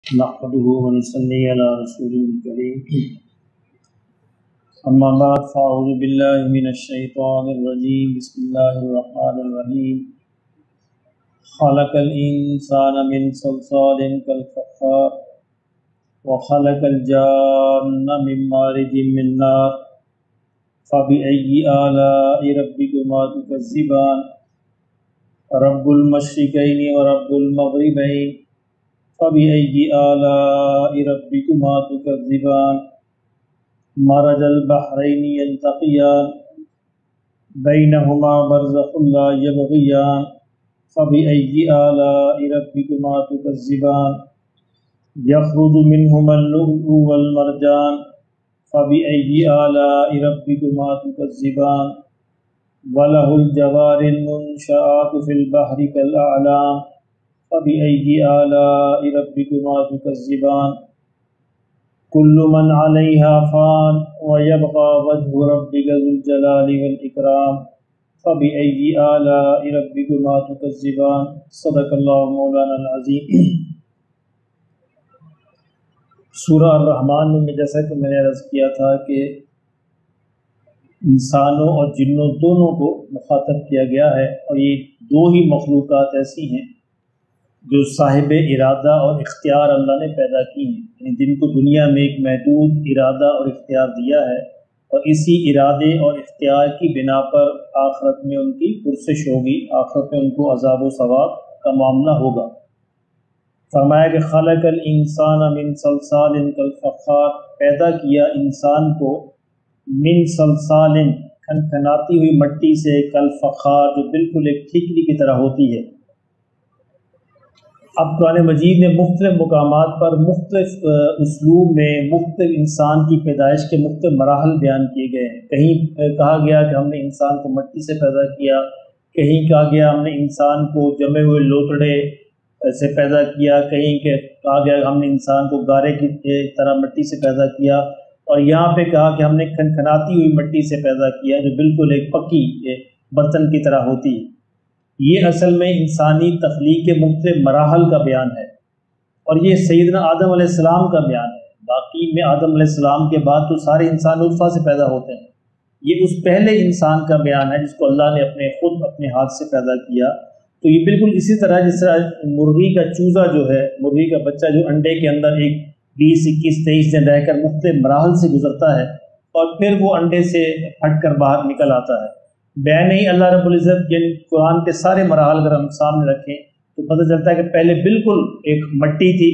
نحمده ونصلي على رسوله الكريم أما بعد فأعوذ بالله من الشيطان الرجيم بسم الله الرحمن الرحيم خلق الإنسان من صلصال كالفخار وخلق الجان من مارج من نار فبأي آلاء ربكما تكذبان رب المشرقين ورب المغربين فبأي آلاء ربكما تكذبان مرج البحرين يلتقيان بينهما برزخ لا يبغيان فبأي آلاء ربكما تكذبان يخرج منهما اللؤلؤ والمرجان فبأي آلاء ربكما تكذبان وله الجوار المنشآت في البحر كالأعلام فبأي آلاء ربكما تكذبان كل من عليها فان ويبقى وجه ربك ذو الجلال والإكرام فبأي آلاء ربكما تكذبان صدق اللہ مولانا العظیم۔ سورہ الرحمن میں جیسا کہ میں نے عرض کیا تھا کہ انسانوں اور جنوں دونوں کو مخاطب کیا گیا ہے، اور یہ دو ہی مخلوقات ایسی ہیں جو صاحب ارادہ اور اختیار اللہ نے پیدا کی ہیں، یعنی جن کو دنیا میں ایک محدود ارادہ اور اختیار دیا ہے، اور اسی ارادے اور اختیار کی بنا پر آخرت میں ان کی پرسش ہوگی، آخرت میں ان کو عذاب و ثواب کا معاملہ ہوگا۔ فرمایا کہ خلق الانسان من صلصال کالفخار، پیدا کیا انسان کو من صلصال، کھنکھناتی ہوئی مٹی سے، کالفخار، جو بالکل ایک ٹھیکری کی طرح ہوتی ہے۔ اب قرآن مجید نے مختلف مقامات پر مختلف اسلوب میں مختلف انسان کی پیدائش کے مختلف مراحل بیان کیے گئے ہیں۔ کہیں کہا گیا کہ ہم نے انسان کو مٹی سے پیدا کیا، کہیں کہا گیا ہم نے انسان کو جمے ہوئے لوتڑے سے پیدا کیا، کہیں کہ کہا گیا کہ ہم نے انسان کو گارے کی طرح مٹی سے پیدا کیا، اور یہاں پہ کہا کہ ہم نے کھنکھناتی ہوئی مٹی سے پیدا کیا جو بالکل ایک پکی برتن کی طرح ہوتی ہے۔ یہ اصل میں انسانی تخلیق کے مختلف مراحل کا بیان ہے، اور یہ سیدنا آدم علیہ السلام کا بیان ہے۔ باقی میں آدم علیہ السلام کے بعد تو سارے انسان نطفہ سے پیدا ہوتے ہیں، یہ اس پہلے انسان کا بیان ہے جس کو اللہ نے خود اپنے ہاتھ سے پیدا کیا۔ تو یہ بالکل اسی طرح جس طرح مرغی کا چوزا جو ہے، مرغی کا بچہ جو انڈے کے اندر ایک 20، 21، 23 دن رہ کر مختلف مراحل سے گزرتا ہے، اور پھر وہ انڈے سے پھٹ کر باہر نکل آتا ہے۔ بیان نہیں اللہ رب العزت یعنی قرآن کے سارے مراحل اگر ہم سامنے رکھیں تو پتہ چلتا ہے کہ پہلے بالکل ایک مٹی تھی،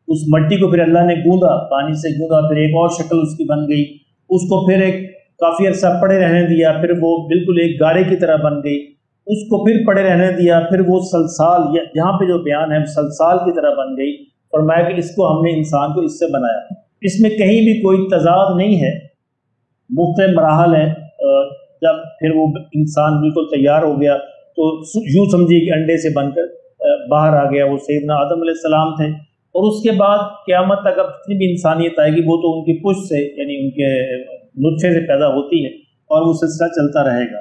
اس مٹی کو پھر اللہ نے گوندا، پانی سے گوندا، پھر ایک اور شکل اس کی بن گئی، اس کو پھر ایک کافی عرصہ پڑے رہنے دیا، پھر وہ بالکل ایک گارے کی طرح بن گئی، اس کو پھر پڑے رہنے دیا، پھر وہ سلسال، یہاں پہ جو بیان ہے سلسال کی طرح بن گئی۔ فرمایا کہ اس کو ہم نے انسان کو اس سے بنایا۔ اس میں کہیں بھی کوئی تضاد نہیں ہے، مختلف مراحل ہیں۔ جب پھر وہ انسان بالکل تیار ہو گیا تو یوں سمجھیے کہ انڈے سے بن کر باہر آ گیا، وہ سیدنا آدم علیہ السلام تھے۔ اور اس کے بعد قیامت تک اب جتنی بھی انسانیت آئے گی وہ تو ان کی پشت سے یعنی ان کے نطفے سے پیدا ہوتی ہے، اور وہ سلسلہ چلتا رہے گا۔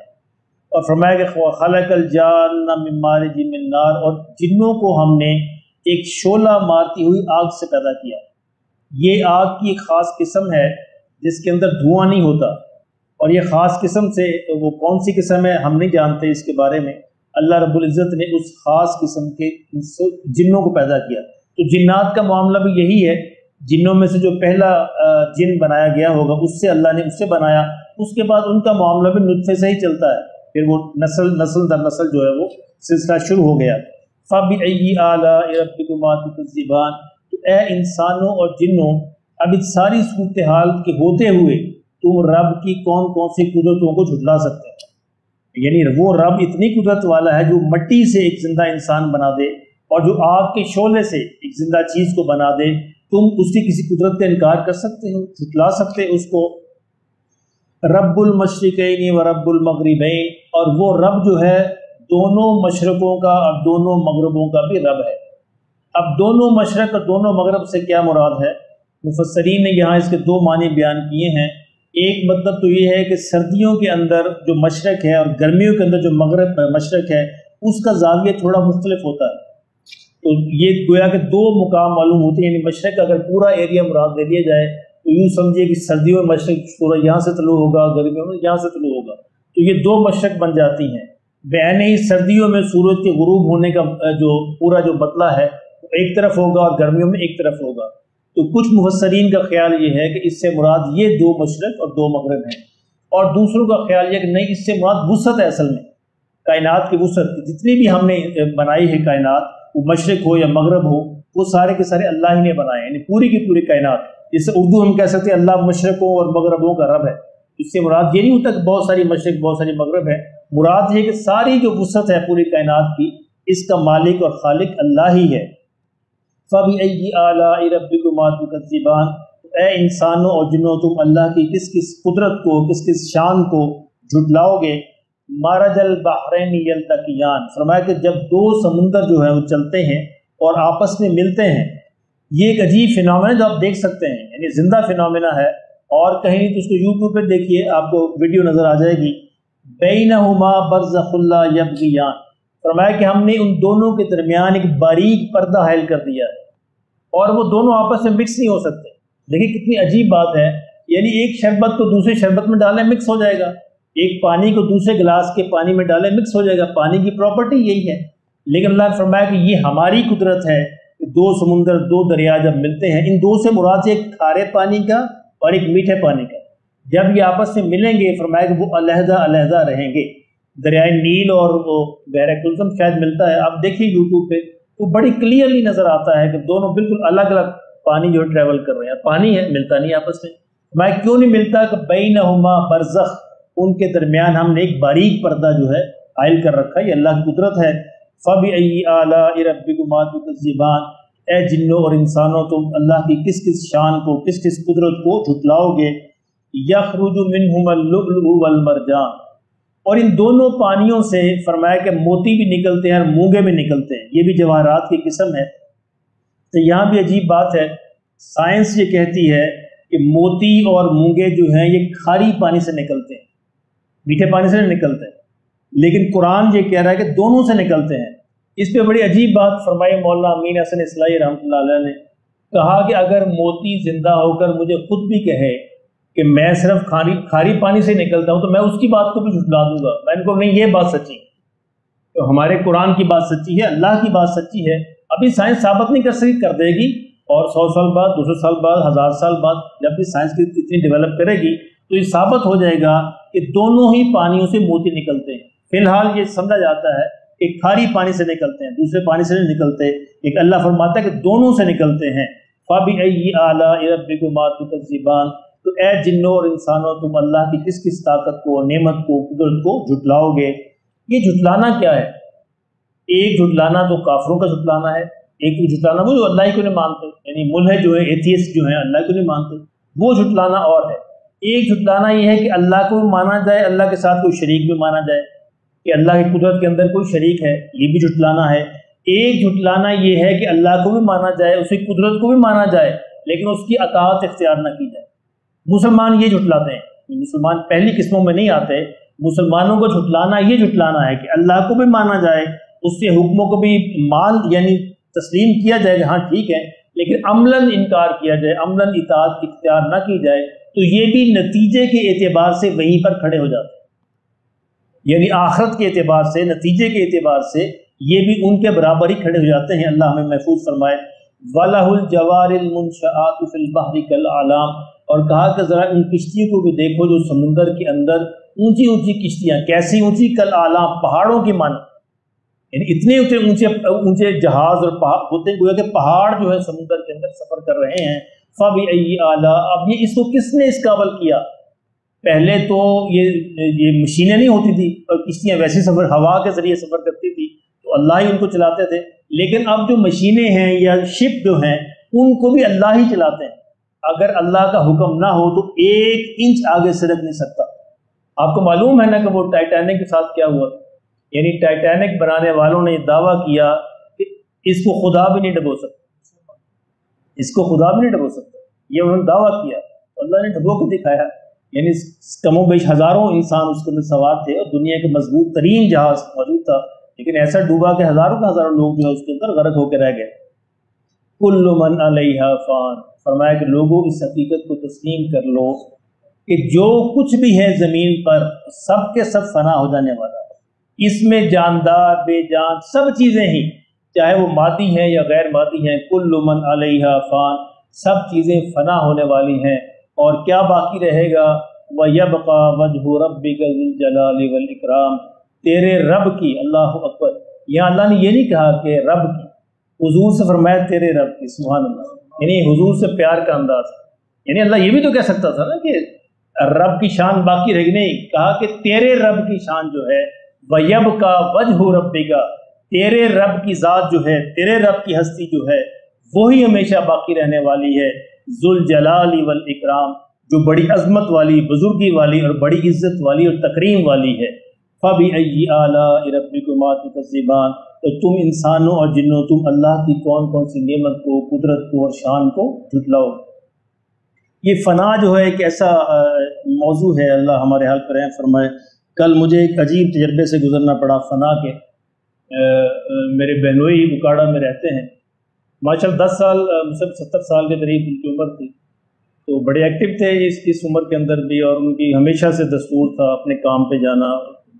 اور فرمایا کہ خلق الجان من مارج من نار، اور جنوں کو ہم نے ایک شعلہ مارتی ہوئی آگ سے پیدا کیا۔ یہ آگ کی ایک خاص قسم ہے جس کے اندر دھواں نہیں ہوتا، اور یہ خاص قسم سے وہ کون سی قسم ہے ہم نہیں جانتے، اس کے بارے میں اللہ رب العزت نے اس خاص قسم کے جنوں کو پیدا کیا۔ تو جنات کا معاملہ بھی یہی ہے، جنوں میں سے جو پہلا جن بنایا گیا ہوگا اس سے اللہ نے اس سے بنایا، اس کے بعد ان کا معاملہ بھی نطفے سے ہی چلتا ہے، پھر وہ نسل در نسل جو ہے وہ سلسلہ شروع ہو گیا۔ فَبِأَيِّ آلَاءِ رَبِّكُمَا تُكَذِّبَانِ، تو اے انسانوں اور جنوں، اب اس ساری صورتحال کے ہوتے ہوئے تم رب کی کون کون سی قدرتوں کو جھٹلا سکتے ہیں؟ یعنی وہ رب اتنی قدرت والا ہے جو مٹی سے ایک زندہ انسان بنا دے، اور جو آگ کے شعلے سے ایک زندہ چیز کو بنا دے، تم اس کی کسی قدرت کا انکار کر سکتے ہو، جھٹلا سکتے اس کو؟ رب المشرقین و رب المغربین، اور وہ رب جو ہے دونوں مشرقوں کا اور دونوں مغربوں کا بھی رب ہے۔ اب دونوں مشرق اور دونوں مغرب سے کیا مراد ہے؟ مفسرین نے یہاں اس کے دو معنی بیان کیے ہیں۔ ایک مطلب تو یہ ہے کہ سردیوں کے اندر جو مشرق ہے اور گرمیوں کے اندر جو مغرب مشرق ہے اس کا زاویہ تھوڑا مختلف ہوتا ہے، تو یہ گویا کہ دو مقام معلوم ہوتے ہیں، یعنی مشرق کا اگر پورا ایریا مراد لے لیا جائے تو یوں سمجھیے کہ سردیوں میں مشرق سورج یہاں سے طلوع ہوگا، گرمیوں میں یہاں سے طلوع ہوگا، تو یہ دو مشرق بن جاتی ہیں۔ بعین ہی سردیوں میں سورج کے غروب ہونے کا جو پورا جو بدلہ ہے وہ ایک طرف ہوگا اور گرمیوں میں ایک طرف ہوگا۔ تو کچھ مفسرین کا خیال یہ ہے کہ اس سے مراد یہ دو مشرق اور دو مغرب ہیں، اور دوسروں کا خیال یہ کہ نہیں، اس سے مراد وسعت ہے، اصل میں کائنات کی وسعت، جتنی بھی ہم نے بنائی ہے کائنات، وہ مشرق ہو یا مغرب ہو، وہ سارے کے سارے اللہ ہی نے بنائے ہیں، یعنی پوری کی پوری کائنات۔ جس سے اردو ہم کہہ سکتے ہیں اللہ مشرقوں اور مغربوں کا رب ہے، اس سے مراد یہ نہیں ہوتا کہ بہت ساری مشرق بہت ساری مغرب ہے، مراد یہ کہ ساری جو وسعت ہے پوری کائنات کی، اس کا مالک اور خالق اللہ ہی ہے۔ فَبِأَيِّ آلَاءِ رَبِّكُمَا تُكَذِّبَانِ، اے انسانوں اور جنوں، تم اللہ کی کس کس قدرت کو، کس کس شان کو جھٹلاؤ گے۔ مَرَجَ الْبَحْرَيْنِ يَلْتَقِيَانِ، فرمایا کہ جب دو سمندر جو ہیں وہ چلتے ہیں اور آپس میں ملتے ہیں، یہ ایک عجیب فینومینا جو آپ دیکھ سکتے ہیں، یعنی زندہ فینومینا ہے، اور کہیں نہیں تو اس کو یوٹیوب پہ دیکھیے، آپ کو ویڈیو نظر آ جائے گی۔ بَيْنَهُمَا بَرْزَخٌ لَا يَبْغِيَانِ، فرمایا کہ ہم نے ان دونوں کے درمیان ایک باریک پردہ حائل کر دیا ہے، اور وہ دونوں آپس میں مکس نہیں ہو سکتے۔ دیکھیں کتنی عجیب بات ہے، یعنی ایک شربت کو دوسرے شربت میں ڈالیں مکس ہو جائے گا، ایک پانی کو دوسرے گلاس کے پانی میں ڈالیں مکس ہو جائے گا، پانی کی پراپرٹی یہی ہے۔ لیکن اللہ نے فرمایا کہ یہ ہماری قدرت ہے کہ دو سمندر، دو دریا جب ملتے ہیں، ان دو سے مراد ایک کھارے پانی کا اور ایک میٹھے پانی کا، جب یہ آپس میں ملیں گے فرمایا کہ وہ علیحدہ علیحدہ رہیں گے۔ دریائے نیل اور وہ بحر کلثم شاید ملتا ہے، آپ دیکھیے یوٹیوب پہ، وہ بڑی کلیئرلی نظر آتا ہے کہ دونوں بالکل الگ الگ پانی جو ہے ٹریول کر رہے ہیں، پانی ہے ملتا نہیں آپس میں۔ میں کیوں نہیں ملتا کہ بینہما برزخ، ان کے درمیان ہم نے ایک باریک پردہ جو ہے حائل کر رکھا ہے، یہ اللہ کی قدرت ہے۔ فَبِأَيِّ آلَاءِ رَبِّكُمَا تُكَذِّبَانِ، اے جنوں اور انسانوں، تم اللہ کی کس کس شان کو، کس کس قدرت کو جھٹلاؤ گے۔ يَخْرُجُ مِنْهُمَا اللُّؤْلُؤُ وَالْمَرْجَانُ، اور ان دونوں پانیوں سے فرمایا کہ موتی بھی نکلتے ہیں اور مونگے بھی نکلتے ہیں، یہ بھی جواہرات کی قسم ہے۔ تو یہاں بھی عجیب بات ہے، سائنس یہ کہتی ہے کہ موتی اور مونگے جو ہیں یہ کھاری پانی سے نکلتے ہیں، میٹھے پانی سے نہیں نکلتے ہیں، لیکن قرآن یہ کہہ رہا ہے کہ دونوں سے نکلتے ہیں۔ اس پہ بڑی عجیب بات فرمائی مولانا امین حسن اصلاحی رحمۃ اللہ علیہ نے، کہا کہ اگر موتی زندہ ہو کر مجھے خود بھی کہے کہ میں صرف کھاری پانی سے نکلتا ہوں تو میں اس کی بات کو بھی جھٹلا دوں گا، میں ان کو نہیں، یہ بات سچی ہے، تو ہمارے قرآن کی بات سچی ہے، اللہ کی بات سچی ہے۔ ابھی سائنس ثابت نہیں کر سکتی، کر دے گی، اور 100 سال بعد، 200 سال بعد، 1000 سال بعد جب بھی سائنس کی اتنی ڈیولپ کرے گی تو یہ ثابت ہو جائے گا کہ دونوں ہی پانیوں سے موتی نکلتے ہیں۔ فی الحال یہ سمجھا جاتا ہے کہ کھاری پانی سے نکلتے ہیں، دوسرے پانی سے نہیں نکلتے، ایک اللہ فرماتا ہے کہ دونوں سے نکلتے ہیں۔ فَبِأَيِّ آلَاءِ رَبِّكُمَا تُكَذِّبَانِ، تو اے جنوں اور انسانوں، تم اللہ کی کس کس طاقت کو، نعمت کو، قدرت کو جھٹلاؤ گے۔ یہ جھٹلانا کیا ہے؟ ایک جھٹلانا تو کافروں کا جھٹلانا ہے، ایک جھٹلانا وہ جو اللہ کو نہیں مانتے، یعنی ملحد جو ہے، ایتھیسٹ جو ہیں، اللہ کو نہیں مانتے، وہ جھٹلانا اور ہے۔ ایک جھٹلانا یہ ہے کہ اللہ کو مانا جائے، اللہ کے ساتھ کوئی شریک بھی مانا جائے، کہ اللہ کی قدرت کے اندر کوئی شریک ہے، یہ بھی جھٹلانا ہے۔ ایک جھٹلانا یہ ہے کہ اللہ کو بھی مانا جائے، اس کی قدرت کو بھی مانا جائے، لیکن اس کی اطاعت اختیار نہ کی جائے۔ مسلمان یہ جھٹلاتے ہیں، مسلمان پہلی قسموں میں نہیں آتے۔ مسلمانوں کو جھٹلانا یہ جھٹلانا ہے کہ اللہ کو بھی مانا جائے، اس کے حکموں کو بھی مان یعنی تسلیم کیا جائے کہ ہاں ٹھیک ہے، لیکن عملاً انکار کیا جائے، عملاً اطاعت اختیار نہ کی جائے، تو یہ بھی نتیجے کے اعتبار سے وہیں پر کھڑے ہو جاتے ہیں، یعنی آخرت کے اعتبار سے، نتیجے کے اعتبار سے یہ بھی ان کے برابر ہی کھڑے ہو جاتے ہیں۔ اللہ ہمیں محفوظ فرمائے۔ وَلَهُ الْجَوَارِ الْمُنشَآتُ فِي الْبَحْرِ كَالْأَعْلَامِ، اور کہا کہ ذرا ان کشتیوں کو بھی دیکھو جو سمندر کے اندر اونچی اونچی کشتیاں، کیسی اونچی؟ کالأعلام، پہاڑوں کی مانند، یعنی اتنے اونچے جہاز اور ہوتے گویا کہ پہاڑ جو ہے سمندر کے اندر سفر کر رہے ہیں۔ فَبِأَيِّ آلَاء، اب یہ اس کو کس نے اس قابل کیا؟ پہلے تو یہ مشینیں نہیں ہوتی تھی اور کشتیاں ویسے سفر ہوا کے ذریعے سفر کرتی تھی، تو اللہ ہی ان کو چلاتے تھے، لیکن اب جو مشینیں ہیں یا شپ جو ہیں ان کو بھی اللہ ہی چلاتے ہیں۔ اگر اللہ کا حکم نہ ہو تو 1 انچ آگے سرک نہیں سکتا۔ آپ کو معلوم ہے نا کہ وہ ٹائٹینک کے ساتھ کیا ہوا، یعنی ٹائٹینک بنانے والوں نے دعویٰ کیا کہ اس کو خدا بھی نہیں ڈبو سکتا، اس کو خدا بھی نہیں ڈبو سکتا، یہ انہوں نے دعویٰ کیا، اللہ نے ڈبو کے دکھایا، یعنی کم و بیش ہزاروں انسان اس کے اندر سوار تھے اور دنیا کے مضبوط ترین جہاز موجود تھا، لیکن ایسا ڈوبا کہ ہزاروں کا ہزاروں لوگ جو ہے اس کے اندر غرق ہو کے رہ گئے. کل من علیہا فان، فرمایا کہ لوگوں اس حقیقت کو تسلیم کر لو کہ جو کچھ بھی ہے زمین پر سب کے سب فنا ہو جانے والا ہے. اس میں جاندار بے جان سب چیزیں ہی، چاہے وہ مادی ہیں یا غیر مادی ہیں، کل من علیہا فان، سب چیزیں فنا ہونے والی ہیں. اور کیا باقی رہے گا؟ وَيَبْقَى وَجْهُ رَبِّكَ ذُو الْجَلَالِ وَالْإِكْرَامِ، تیرے رب کی، اللہ اکبر. یہاں اللہ نے یہ نہیں کہا کہ رب کی، حضور سے فرمایا تیرے رب کی، سبحان اللہ. یعنی حضور سے پیار کا انداز. یعنی اللہ یہ بھی تو کہہ سکتا تھا نا کہ رب کی شان باقی رہ گئی، نہیں، کہا کہ تیرے رب کی شان جو ہے وَيَبْقَى وَجْهُ رَبِّكَ، تیرے رب کی ذات جو ہے، تیرے رب کی ہستی جو ہے وہی ہمیشہ باقی رہنے والی ہے. ذو الجلال والاکرام، جو بڑی عظمت والی، بزرگی والی اور بڑی عزت والی اور تکریم والی ہے. فَبِأَيِّ آلَاءِ رَبِّكُمَا تُكَذِّبَانِ، تو تم انسانوں اور جنوں تم اللہ کی کون کون سی نعمت کو، قدرت کو اور شان کو جھٹلاؤ. یہ فنا جو ہے ایک ایسا موضوع ہے، اللہ ہمارے حال پر رحم فرمائے. کل مجھے ایک عجیب تجربے سے گزرنا پڑا فنا کے. میرے بہنوئی اکاڑا میں رہتے ہیں، ماشاء اللہ 10 سال، 70 سال کے قریب ان کی عمر تھی، تو بڑے ایکٹیو تھے اس عمر کے اندر بھی. اور ان کی ہمیشہ سے دستور تھا اپنے کام پہ جانا.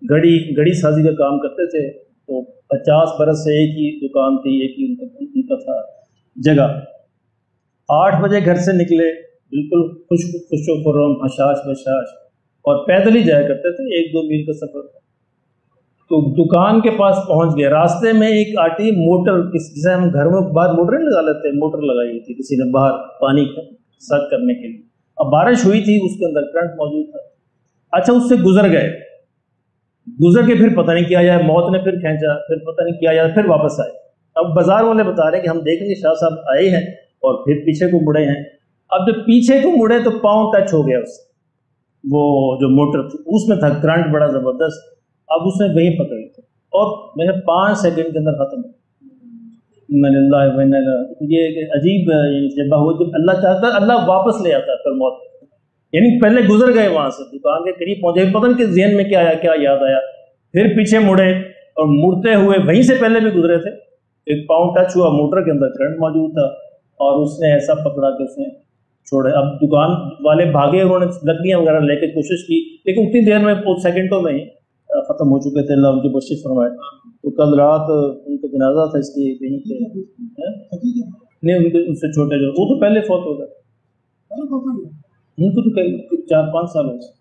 گھڑی سازی کا کام کرتے تھے، تو 50 برس سے ایک ہی دکان تھی، ایک ہی ان کا تھا جگہ. 8 بجے گھر سے نکلے، بالکل خوش و خرم، حشاش بشاش، اور پیدل ہی جایا کرتے تھے، 1-2 میل کا سفر تھا. تو دکان کے پاس پہنچ گئے، راستے میں ایک آٹی موٹر، جسے ہم گھر میں باہر موٹر لگا لیتے ہیں، موٹر لگائی ہوئی تھی کسی نے باہر پانی سرو کرنے کے لیے. اب بارش ہوئی تھی، اس کے اندر کرنٹ موجود تھا. اچھا، اس سے گزر گئے، گزر کے پھر پتہ نہیں کیا جائے، موت نے پھر کھینچا، پھر پتہ نہیں کیا جائے، پھر واپس آئے. اب بازار والے بتا رہے ہیں کہ ہم دیکھیں گے شاہ صاحب آئے ہیں اور پھر پیچھے کو مڑے ہیں. اب جب پیچھے کو مڑے تو پاؤں ٹچ ہو گیا اس سے، وہ جو موٹر تھی اس میں تھا کرنٹ بڑا زبردست. اب اس نے وہیں پکڑی تھی اور میرے 5 سیکنڈ کے اندر ختم ہو. یہ عجیب جب ہو، جب اللہ چاہتا ہے اللہ واپس لے آتا ہے پھر موت. یعنی پہلے گزر گئے وہاں سے، دکان کے قریب پہنچے، پتہ نہیں کہ ذہن میں کیا آیا، کیا یاد آیا، پھر پیچھے مڑے اور مڑتے ہوئے وہیں سے پہلے بھی گزرے تھے. ایک پاؤں ٹچ ہوا، موٹر کے اندر کرنٹ موجود تھا اور اس نے ایسا پکڑا کہ اس نے چھوڑے. اب دکان والے بھاگے، انہوں نے لکڑیاں وغیرہ لے کے کوشش کی، لیکن اتنی دیر میں 5 سیکنڈوں میں ہی ختم ہو چکے تھے. اللہ ان کی بخشش فرمائے. تو کل رات ان کا جنازہ تھا، اس لیے کہیں تھے نہیں، ان سے چھوٹے جو، وہ تو پہلے فوت ہو گئے، ان کو تو 4-5 سال ہو گئے.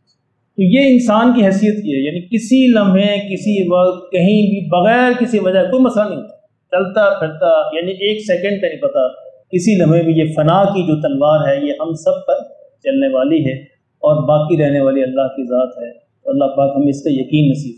تو یہ انسان کی حیثیت یہ ہے، یعنی کسی لمحے، کسی وقت، کہیں بھی، بغیر کسی وجہ کوئی مسئلہ نہیں ہوتا، چلتا پھرتا، یعنی 1 سیکنڈ کا نہیں پتا، کسی لمحے بھی. یہ فنا کی جو تلوار ہے یہ ہم سب پر چلنے والی ہے اور باقی رہنے والی اللہ کی ذات ہے. اللہ پاک ہمیں اس کا یقین نصیب